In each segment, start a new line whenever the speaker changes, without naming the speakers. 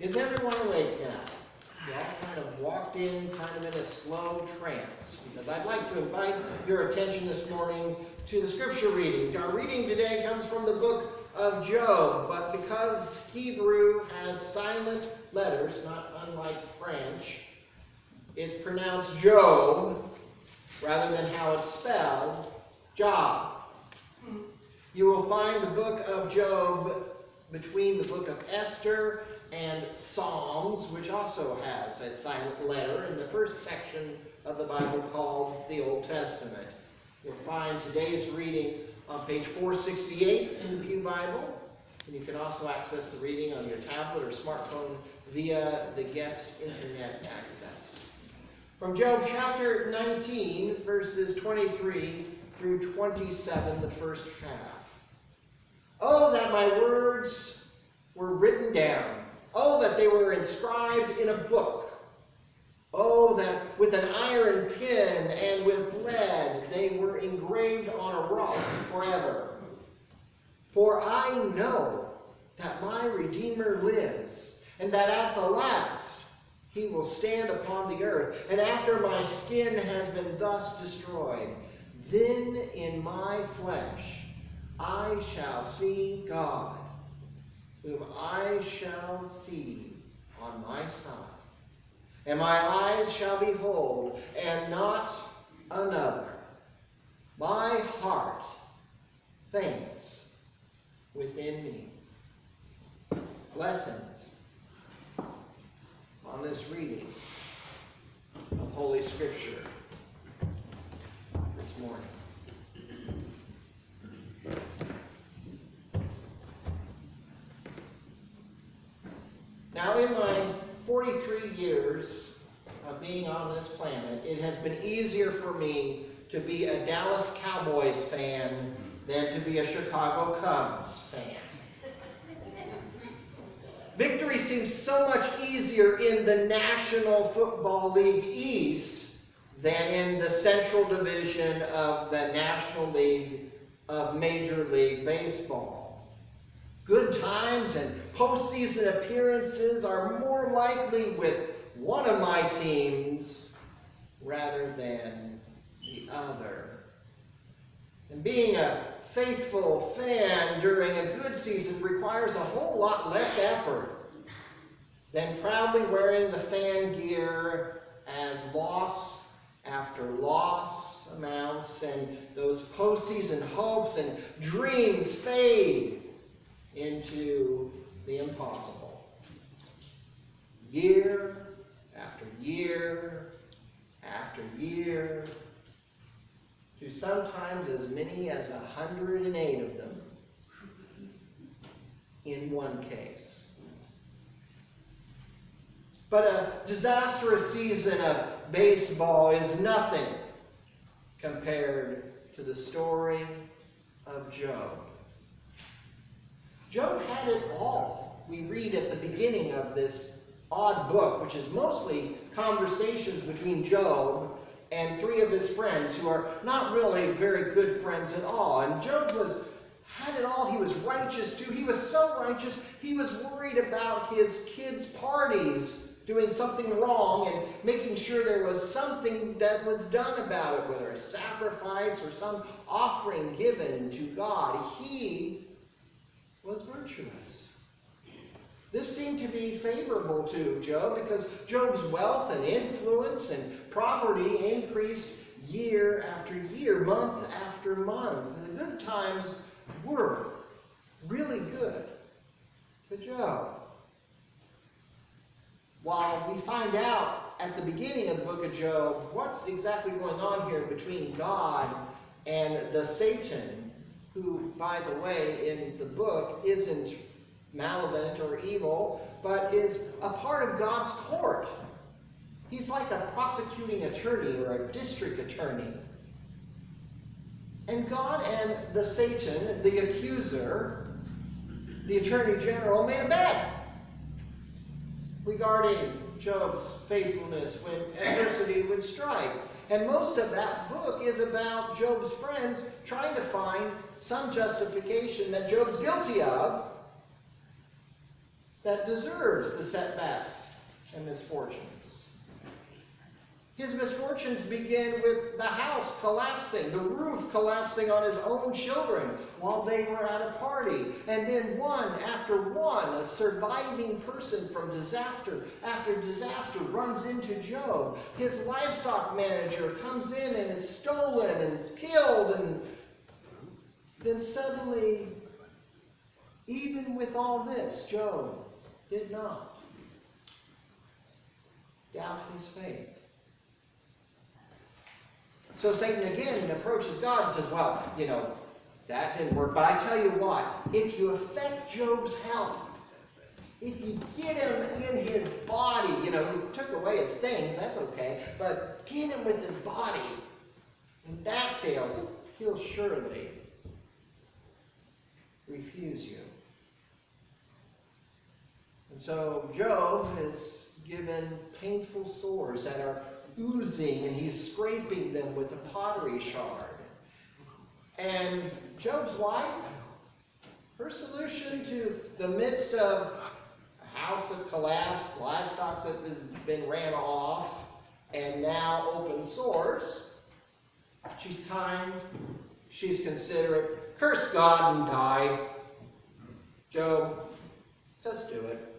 Is everyone awake now? You all kind of walked in kind of in a slow trance, because I'd like to invite your attention this morning to the scripture reading. Our reading today comes from the book of Job, but because Hebrew has silent letters, not unlike French, it's pronounced Job rather than how it's spelled, Job. You will find the book of Job between the book of Esther and Psalms, which also has a silent letter in the first section of the Bible called the Old Testament. You'll find today's reading on page 468 in the Pew Bible, and you can also access the reading on your tablet or smartphone via the guest internet access. From Job chapter 19, verses 23 through 27, the first half. Oh, that my words were written down. Oh, that they were inscribed in a book. Oh, that with an iron pen and with lead they were engraved on a rock forever. For I know that my Redeemer lives, and that at the last he will stand upon the earth. And after my skin has been thus destroyed, then in my flesh I shall see God, whom I shall see on my side. And my eyes shall behold, and not another. My heart faints within me. Blessings on this reading of Holy Scripture this morning. Now, in my 43 years of being on this planet, it has been easier for me to be a Dallas Cowboys fan than to be a Chicago Cubs fan. Victory seems so much easier in the National Football League East than in the Central Division of the National League of Major League Baseball. Good times and postseason appearances are more likely with one of my teams rather than the other. And being a faithful fan during a good season requires a whole lot less effort than proudly wearing the fan gear as loss after loss amounts and those postseason hopes and dreams fade into the impossible. Year after year after year, to sometimes as many as 108 of them in one case. But a disastrous season of baseball is nothing compared to the story of Job. Job had it all. We read at the beginning of this odd book, which is mostly conversations between Job and three of his friends who are not really very good friends at all. And Job had it all. He was righteous too. He was so righteous, he was worried about his kids' parties doing something wrong and making sure there was something that was done about it, whether a sacrifice or some offering given to God. He was virtuous. This seemed to be favorable to Job because Job's wealth and influence and property increased year after year, month after month. The good times were really good to Job. While we find out at the beginning of the book of Job what's exactly going on here between God and the Satan, who, by the way, in the book isn't malevolent or evil, but is a part of God's court. He's like a prosecuting attorney or a district attorney. And God and the Satan, the accuser, the attorney general, made a bet regarding Job's faithfulness when adversity would strike. And most of that book is about Job's friends trying to find some justification that Job's guilty of that deserves the setbacks and misfortunes. His misfortunes begin with the house collapsing, the roof collapsing on his own children while they were at a party. And then one after one, a surviving person from disaster after disaster runs into Job. His livestock manager comes in and is stolen and killed. And then suddenly, even with all this, Job did not doubt his faith. So Satan again approaches God and says, well, that didn't work. But I tell you what, if you affect Job's health, if you get him in his body, you took away his things, that's okay, but get him with his body, and that fails, he'll surely refuse you. And so Job is given painful sores that are oozing, and he's scraping them with a pottery shard. And Job's wife, her solution to the midst of a house that collapsed, livestock that has been ran off, and now open sores, she's kind, she's considerate. Curse God and die. Job, just do it.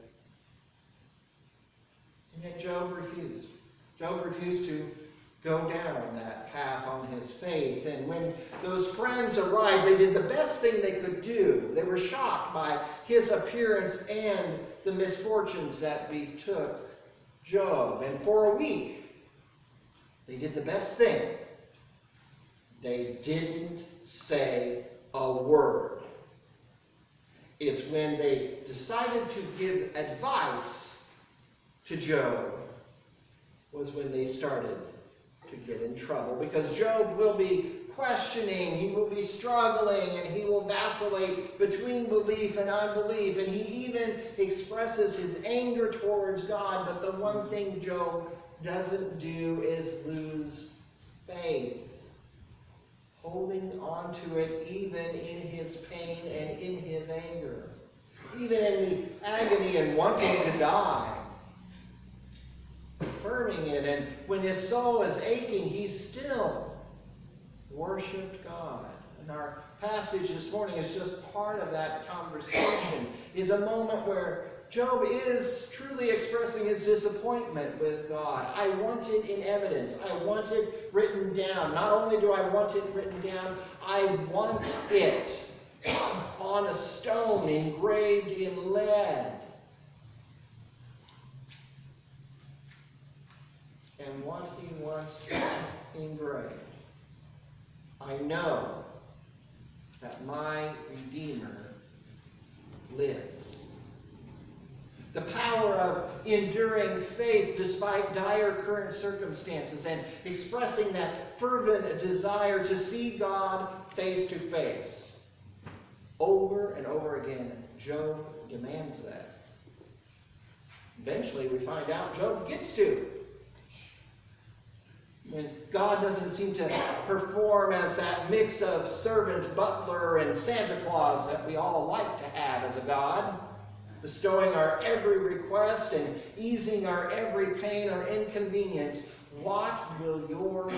And yet Job refused. Job refused to go down that path on his faith. And when those friends arrived, they did the best thing they could do. They were shocked by his appearance and the misfortunes that betook Job. And for a week, they did the best thing. They didn't say a word. It's when they decided to give advice to Job was when they started to get in trouble, because Job will be questioning, he will be struggling, and he will vacillate between belief and unbelief, and he even expresses his anger towards God. But the one thing Job doesn't do is lose faith, holding on to it even in his pain and in his anger, even in the agony and wanting to die, affirming it. And when his soul is aching, he still worshiped God. And our passage this morning is just part of that conversation, is a moment where Job is truly expressing his disappointment with God. I want it in evidence. I want it written down. Not only do I want it written down, I want it on a stone engraved in lead. And what he wants engraved. I know that my Redeemer lives. The power of enduring faith despite dire current circumstances and expressing that fervent desire to see God face to face. Over and over again, Job demands that. Eventually, we find out Job gets to. When God doesn't seem to perform as that mix of servant, butler, and Santa Claus that we all like to have as a God, bestowing our every request and easing our every pain or inconvenience, what will your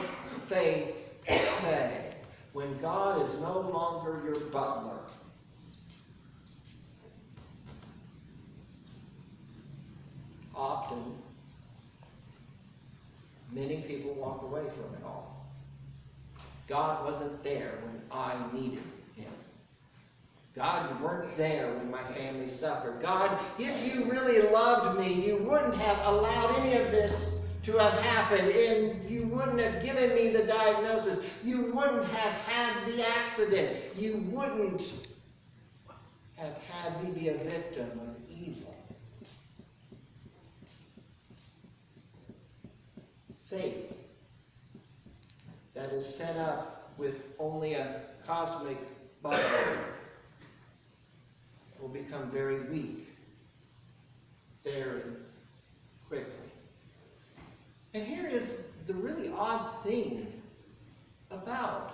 faith say when God is no longer your butler? Often, many people walk away from it all. God wasn't there when I needed him. God, you weren't there when my family suffered. God, if you really loved me, you wouldn't have allowed any of this to have happened, and you wouldn't have given me the diagnosis. You wouldn't have had the accident. You wouldn't have had me be a victim of evil. Faith that is set up with only a cosmic butler will become very weak very quickly. And here is the really odd thing about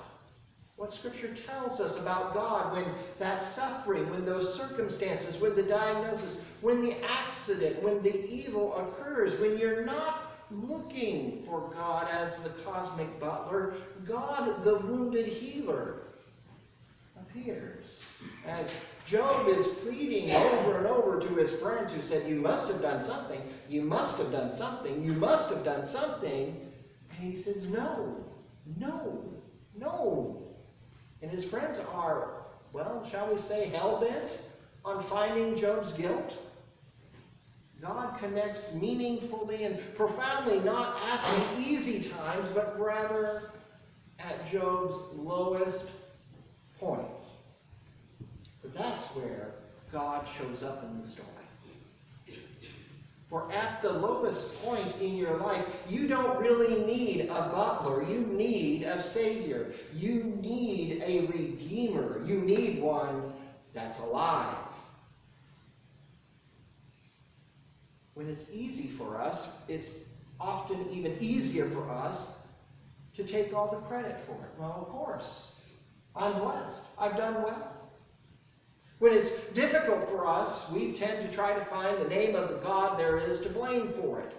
what Scripture tells us about God when that suffering, when those circumstances, when the diagnosis, when the accident, when the evil occurs, when you're not looking for God as the cosmic butler, God, the wounded healer, appears. As Job is pleading over and over to his friends who said, you must have done something, you must have done something, you must have done something. And he says, no, no, no. And his friends are, well, shall we say, hell-bent on finding Job's guilt. God connects meaningfully and profoundly, not at the easy times, but rather at Job's lowest point. But that's where God shows up in the story. For at the lowest point in your life, you don't really need a butler. You need a Savior. You need a Redeemer. You need one that's alive. When it's easy for us, it's often even easier for us to take all the credit for it. Well, of course, I'm blessed. I've done well. When it's difficult for us, we tend to try to find the name of the God there is to blame for it.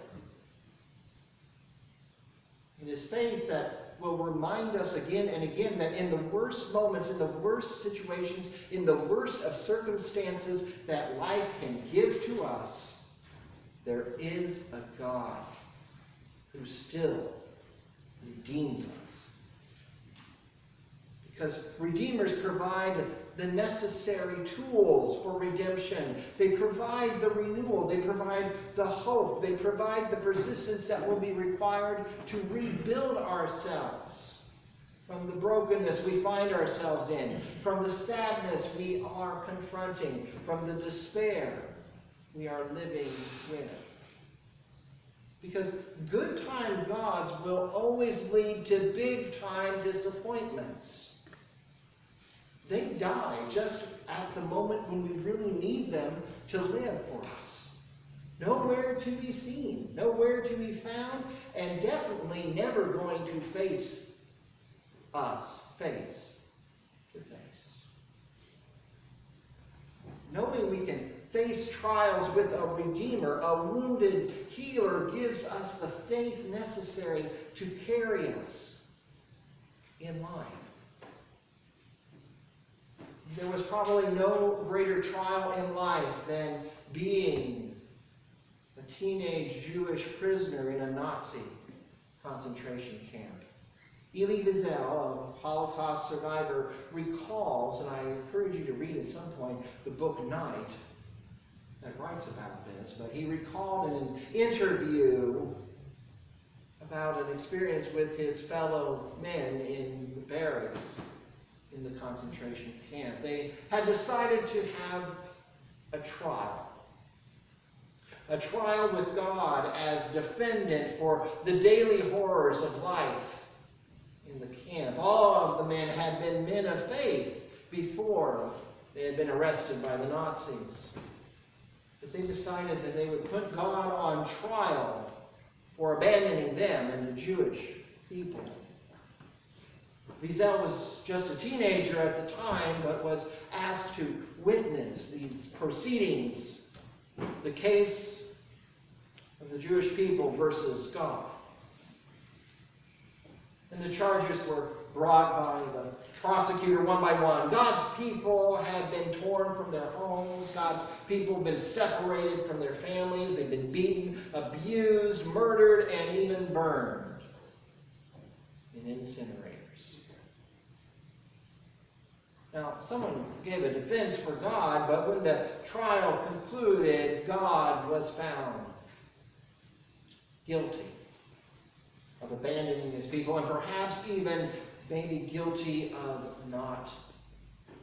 It is faith that will remind us again and again that in the worst moments, in the worst situations, in the worst of circumstances that life can give to us, there is a God who still redeems us. Because redeemers provide the necessary tools for redemption. They provide the renewal. They provide the hope. They provide the persistence that will be required to rebuild ourselves from the brokenness we find ourselves in, from the sadness we are confronting, from the despair we are living with. Because good time gods will always lead to big time disappointments. They die just at the moment when we really need them to live for us. Nowhere to be seen, nowhere to be found, and definitely never going to face us face to face. Knowing we can face trials with a Redeemer, a wounded healer, gives us the faith necessary to carry us in life. There was probably no greater trial in life than being a teenage Jewish prisoner in a Nazi concentration camp. Elie Wiesel, a Holocaust survivor, recalls, and I encourage you to read at some point the book Night that writes about this, but he recalled in an interview about an experience with his fellow men in the barracks in the concentration camp. They had decided to have a trial with God as defendant for the daily horrors of life in the camp. All of the men had been men of faith before they had been arrested by the Nazis. But they decided that they would put God on trial for abandoning them and the Jewish people. Wiesel was just a teenager at the time, but was asked to witness these proceedings, the case of the Jewish people versus God. And the charges were brought by the prosecutor one by one. God's people had been torn from their homes. God's people had been separated from their families. They'd been beaten, abused, murdered, and even burned in incinerators. Now, someone gave a defense for God, but when the trial concluded, God was found guilty of abandoning his people, and perhaps even maybe guilty of not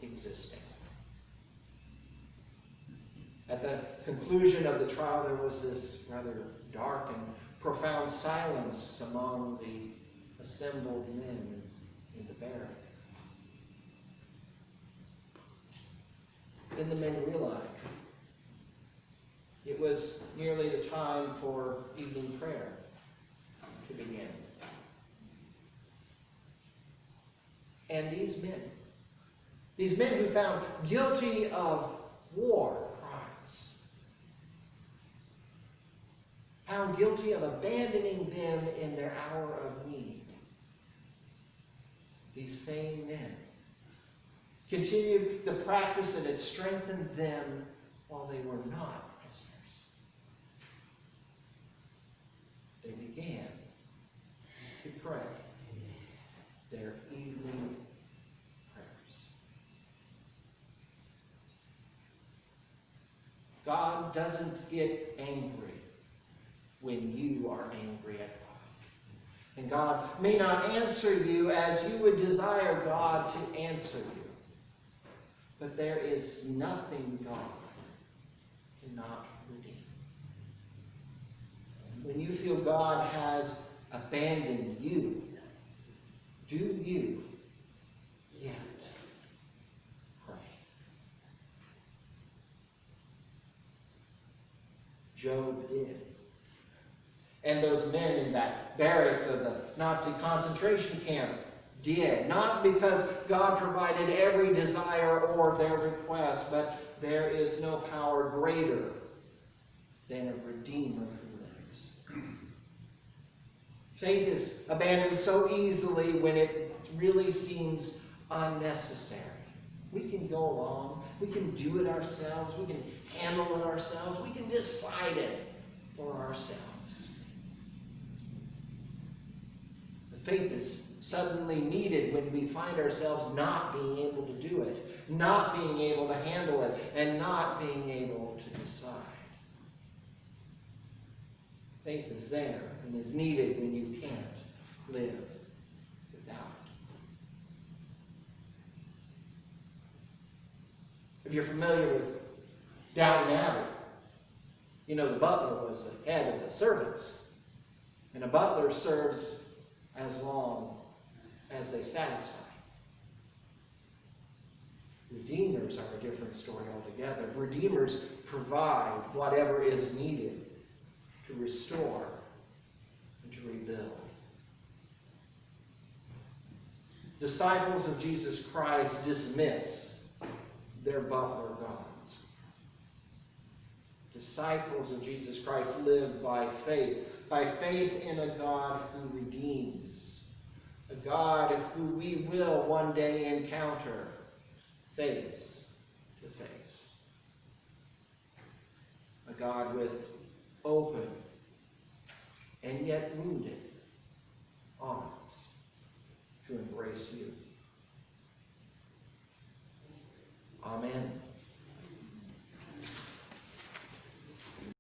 existing. At the conclusion of the trial, there was this rather dark and profound silence among the assembled men in the barrack. Then the men realized it was nearly the time for evening prayer to begin. And these men who found guilty of war crimes, found guilty of abandoning them in their hour of need, these same men continued the practice that had strengthened them while they were not prisoners. They began to pray their evening prayers. God doesn't get angry when you are angry at God. And God may not answer you as you would desire God to answer you. But there is nothing God cannot redeem. When you feel God has abandoned you, do you yet pray? Job did. And those men in that barracks of the Nazi concentration camp did. Not because God provided every desire or their request, but there is no power greater than a Redeemer who lives. Faith is abandoned so easily when it really seems unnecessary. We can go along. We can do it ourselves. We can handle it ourselves. We can decide it for ourselves. But faith is suddenly needed when we find ourselves not being able to do it, not being able to handle it, and not being able to decide. Faith is there and is needed when you can't live without it. If you're familiar with Downton Abbey, you know the butler was the head of the servants, and a butler serves as long as they satisfy. Redeemers are a different story altogether. Redeemers provide whatever is needed to restore and to rebuild. Disciples of Jesus Christ dismiss their butler gods. Disciples of Jesus Christ live by faith in a God who redeems, a God who we will one day encounter face to face. A God with open and yet wounded arms to embrace you. Amen.